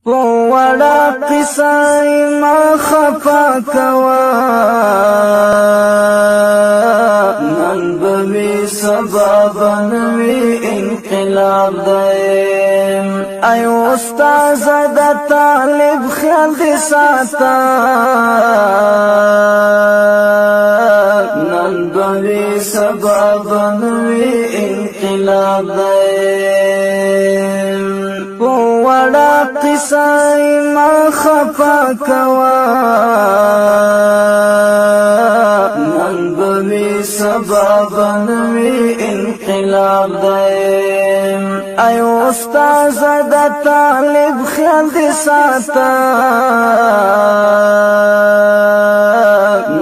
وڑا قصائی ما خفا کوا نن بوی سبا بنوی انقلاب دائم ای استاز دا طالب خیال دی ساتا نن بوی سبا بنوی انقلاب دائم وڑا قصائی ما خفا کوا نن بوی سبا بنوی انقلاب دائم ای استاز دا طالب خیال دی ساتا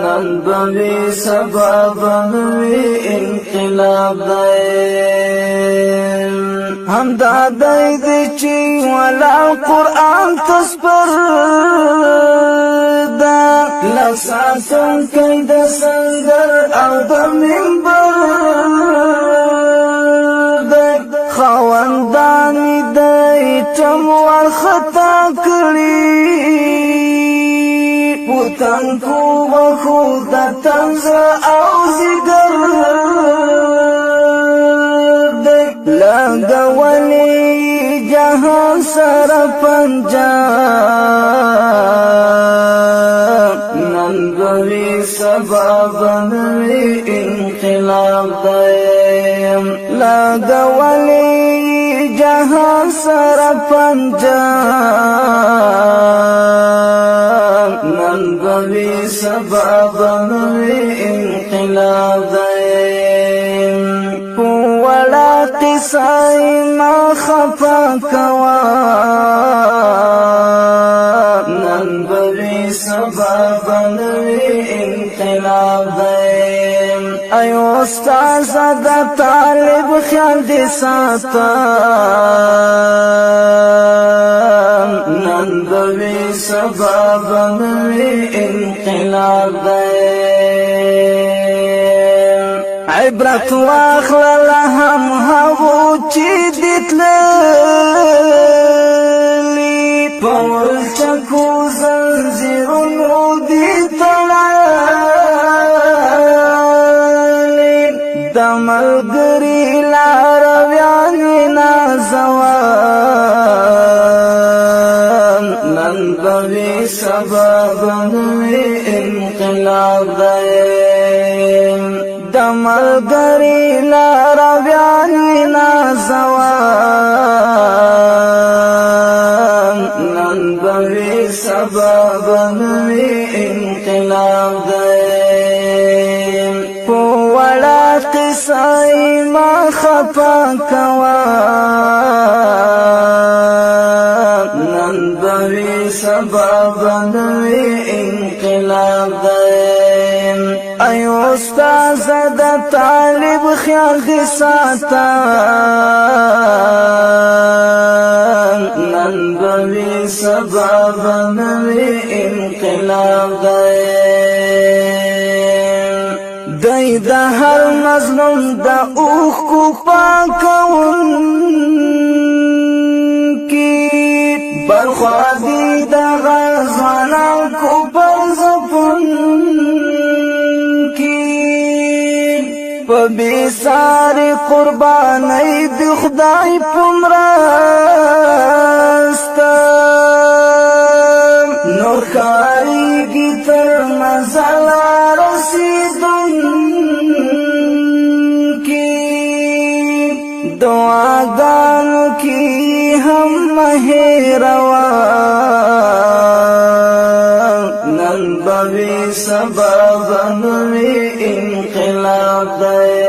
نن بوی سبا بنوی انقلاب دائم ہم دادائی دی چی والا قرآن تصبر دا لساتم کئی دا سنگر او دا منبر دا خواندانی دائی چم والخطا کری پوتن کو بخود دا تنز او زگر لگولی جہاں سر پنجاب نن بوی سبا بنوی انقلاب دائم لگولی جہاں سر پنجاب نن بوی سبا بنوی انقلاب دائم وڑا قصائی ما خفا کوا نن بوی سبا بنوی انقلاب دائم ای استاز دا طالب خیال دی ساتا نن بوی سبا بنوی انقلاب دائم عبرت واخلل هم هغو چی دیتللی پولچکو زنزیرونو دی تلالی دملگری لارویانی نازوان نن بوی سبا بنوی انقلاب دائم دملگری لارویانی نازوان نن بوی سبا بنوی انقلاب دائم وڑا قصائی ما خفا کوا نن بوی سبا بنوی انقلاب دائم ای استاز دا طالب خیال دی ساتا نن بوی سبا بنوی انقلاب دائم دی دا هر مظلوم دا اوخ کو پاکون کی برخوادی دا غزوانا کو برزپن بی ساری قربانی دی خدای پمرستا نور کاری کی تر مزلا رسیدن کی دعاگانو کی ہم مہروان نن بوی سبا بنوی انقلاب دائم